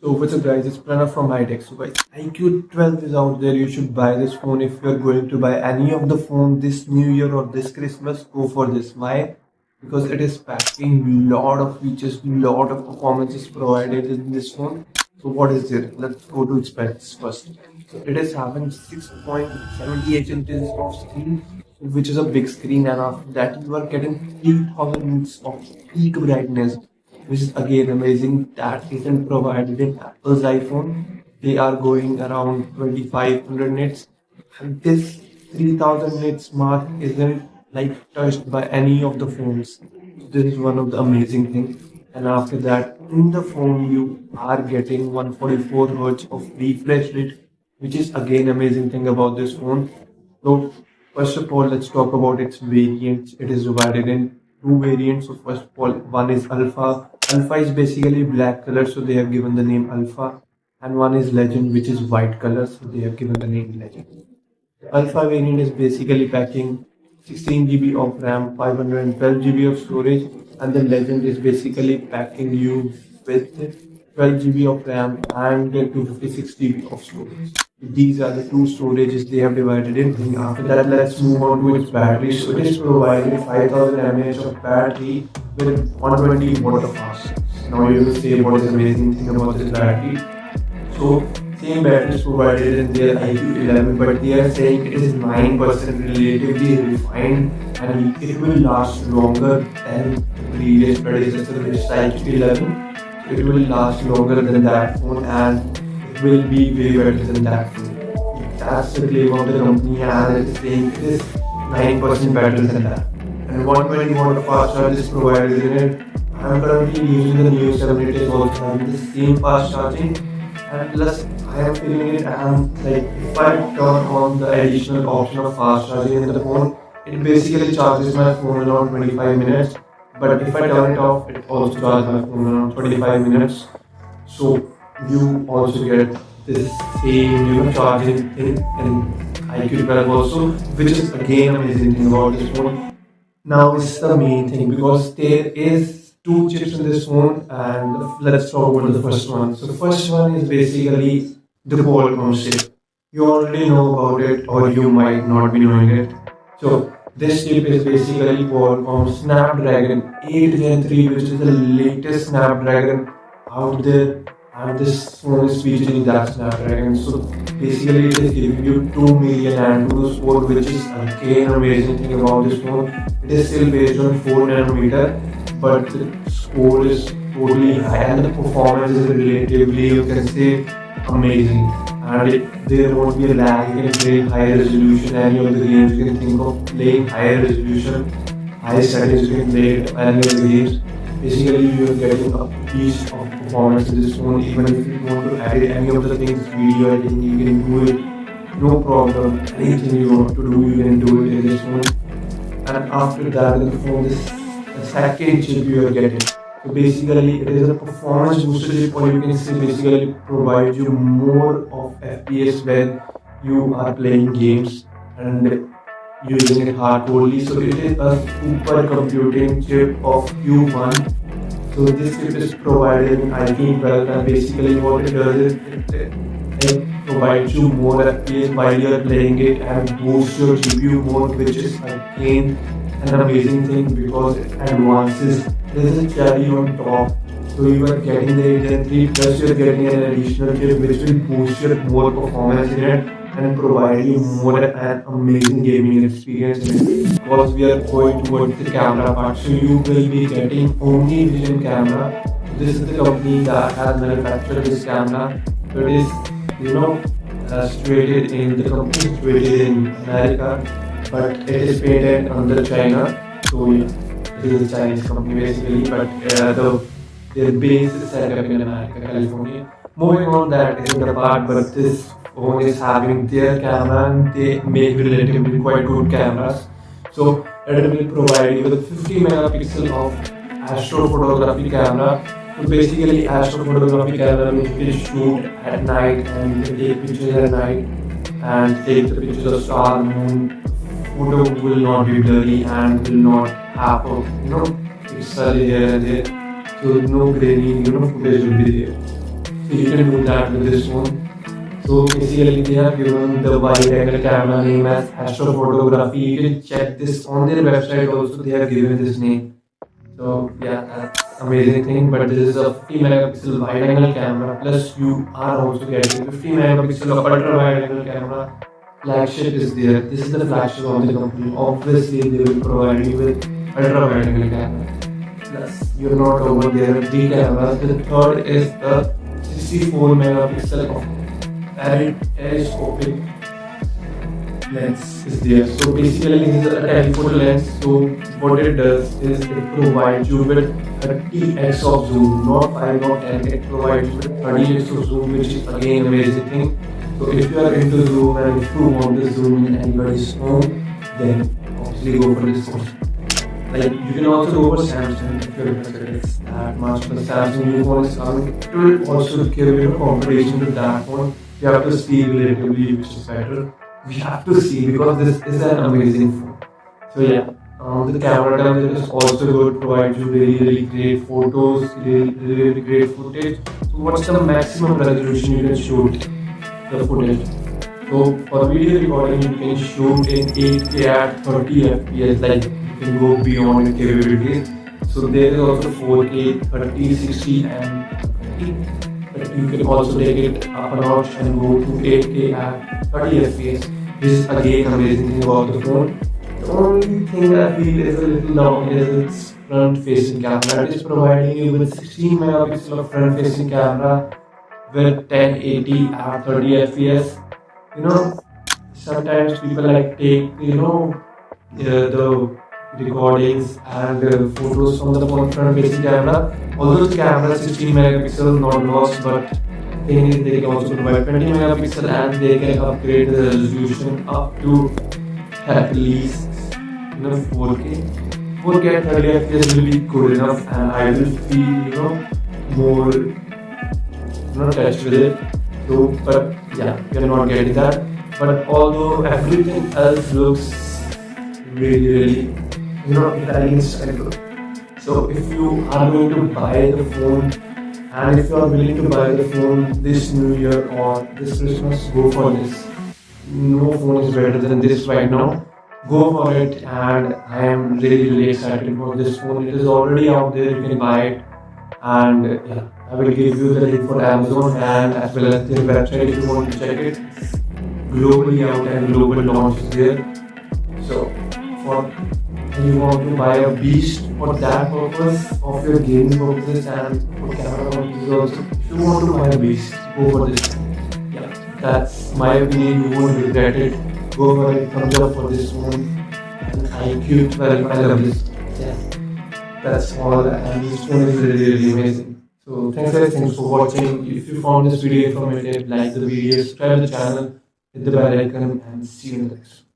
So what's up guys, it's Pranav from Hightech. So guys, iQOO 12 is out there. You should buy this phone if you're going to buy any of the phone this new year or this Christmas. Go for this. Why? Because it is packing lot of features, lot of performances provided in this phone. So what is it? Let's go to its specs first. So it is having 6.78 inches of screen, which is a big screen, and after that you are getting 3000 nits of peak brightness, which is again amazing. That isn't provided in Apple's iPhone. They are going around 2500 nits, and this 3000 nits mark isn't like touched by any of the phones. This is one of the amazing things. And after that, in the phone you are getting 144 hertz of refresh rate, which is again amazing thing about this phone. So first of all, let's talk about its variants. It is divided in two variants. So first of all, one is Alpha. Alpha is basically black color, so they have given the name Alpha. And one is Legend, which is white color, so they have given the name Legend. Alpha variant is basically packing 16 GB of RAM, 512 GB of storage, and the Legend is basically packing you with 12 GB of RAM and 256 GB of storage. These are the two storages they have divided in. After that, let's move on to its battery. So it is providing 5000 mAh of battery with 120 watt of fast. Now you will say what is amazing thing about this battery. So same battery is provided in their iQOO 11, but they are saying it is 9% relatively refined and it will last longer than the previous predecessor, which is iQOO 11. It will last longer than that phone and it will be way better than that phone. That's the claim of the company, and it is saying it is 9% better than that. And 120 watt of fast charge is provided in it. I am currently using the new 7. It is also having the same fast charging. And plus, I am feeling it, and like if I turn on the additional option of fast charging in the phone, it basically charges my phone around 25 minutes. But if I turn it off, it also charges my phone around 25 minutes. So you also get this same charging thing in iQOO 12 also, which is again amazing thing about this phone. Now is the main thing, because there is two chips in this phone, and let's talk about the first one. So the first one is basically the Qualcomm chip. You already know about it, or you might not be knowing it. So this chip is basically Qualcomm Snapdragon 8 Gen 3, which is the latest Snapdragon out there, and this phone is featuring that Snapdragon. So basically it is giving you 2 million Antutu score, which is again amazing thing about this phone. It is still based on 4 nanometer, but the score is totally high and the performance is relatively, you can say, amazing. And there won't be a lag. You can play high resolution, any of the games you can think of playing high resolution, high settings you can play any of the games. Basically you are getting a piece of performance in this phone. Even if you want to edit any of the things, video editing, you can do it, no problem. Anything you want to do, you can do it in this phone. And after that, in the phone, this the second chip you are getting. So basically it is a performance booster chip, or you can say basically provide you more of FPS when you are playing games and using it hardcore. So it is a super computing chip of Q1. So this chip is provided in iQOO 12, and basically what it does is it provides you more FPS while you are playing it and boosts your GPU more, which is again an amazing thing because it advances. There is a cherry on top. So you are getting the 8 Gen 3 plus you are getting an additional chip which will boost your more performance in it and provide you more an amazing gaming experience in it. Because we are going towards the camera part, so you will be getting Omni Vision camera. This is the company that has manufactured this camera. So it is, situated in the company situated in America, but it is patented under China. So yeah, it is a Chinese company basically, but their base is set up in America, California. Moving on, that isn't the part, but this phone is having their camera and they make relatively quite good cameras. So it will provide you with 50 megapixel of astrophotography camera. So basically astrophotography camera means you can shoot at night and you can take pictures at night and take the pictures of star, moon. Photo will not be blurry and will not have a pixel here and there. So no grainy, footage will be there. So you can do that with this phone. So basically they have given the wide angle camera name as astrophotography. You can check this on their website also, they have given this name. So yeah, that's amazing thing. But this is a 50 megapixel wide angle camera, plus you are also getting 50 megapixel of ultra wide angle camera. Flagship is there. This is the flagship of the company. Obviously they will provide you with ultra wide angle camera. Plus you're not over there with the cameras. The third is the 64 megapixel of telescopic lens is there. So basically this is a telephoto lens. So what it does is it provides you with 30x of zoom, not 5 or 10. It provides you with 30x of zoom, which is again amazing thing. So if you are into zoom and if you want to zoom in anybody's home, then obviously go for this phone. Like you can also go for Samsung if you're interested. It's that much. The Samsung new phone is coming. It will also give you a competition with that phone. You have to see relatively which is better. We have to see because this is an amazing phone. So yeah, the camera terms is also good. Provides you really great photos, really great footage. So what's the maximum resolution you can shoot the footage? So for video recording you can shoot in 8K at 30 FPS. Like you can go beyond your capabilities. So there is also 4K, 30, 60 and 20. But you can also take it up a notch and go to 8K at 30 FPS. This is again amazing thing about the phone. The only thing I feel is a little down is its front facing camera. It is providing you with 16 megapixel of front facing camera with 1080 at 30 FPS. You know, sometimes people like take, the recordings and photos from the front facing camera. Although the camera is 16 megapixel, not lost, but thing is they can also provide 20 megapixel and they can upgrade the resolution up to at least 4K. 4K at 30 FPS will be good enough, and I will feel more touched with it. So, but yeah, we are not getting that. But although everything else looks really Italian style. So if you are going to buy the phone and if you are willing to buy the phone this New Year or this Christmas, go for this. No phone is better than this right now. Go for it, and I am really excited for this phone. It is already out there, you can buy it, and yeah, I will give you the link for Amazon and as well as their website if you want to check it. It's globally out and global launch is there. So for you want to buy a beast for that purpose of your gaming purposes and for camera purposes also. If you want to buy a beast, go for this. Yeah, that's my opinion. You won't regret it. Go for it. Thumbs up for this one. And iQoo 12. I love this. Yeah, that's all. And this phone is really amazing. So thanks guys. Thanks for watching. If you found this video informative, like the video, subscribe to the channel, hit the bell icon, and see you in the next one.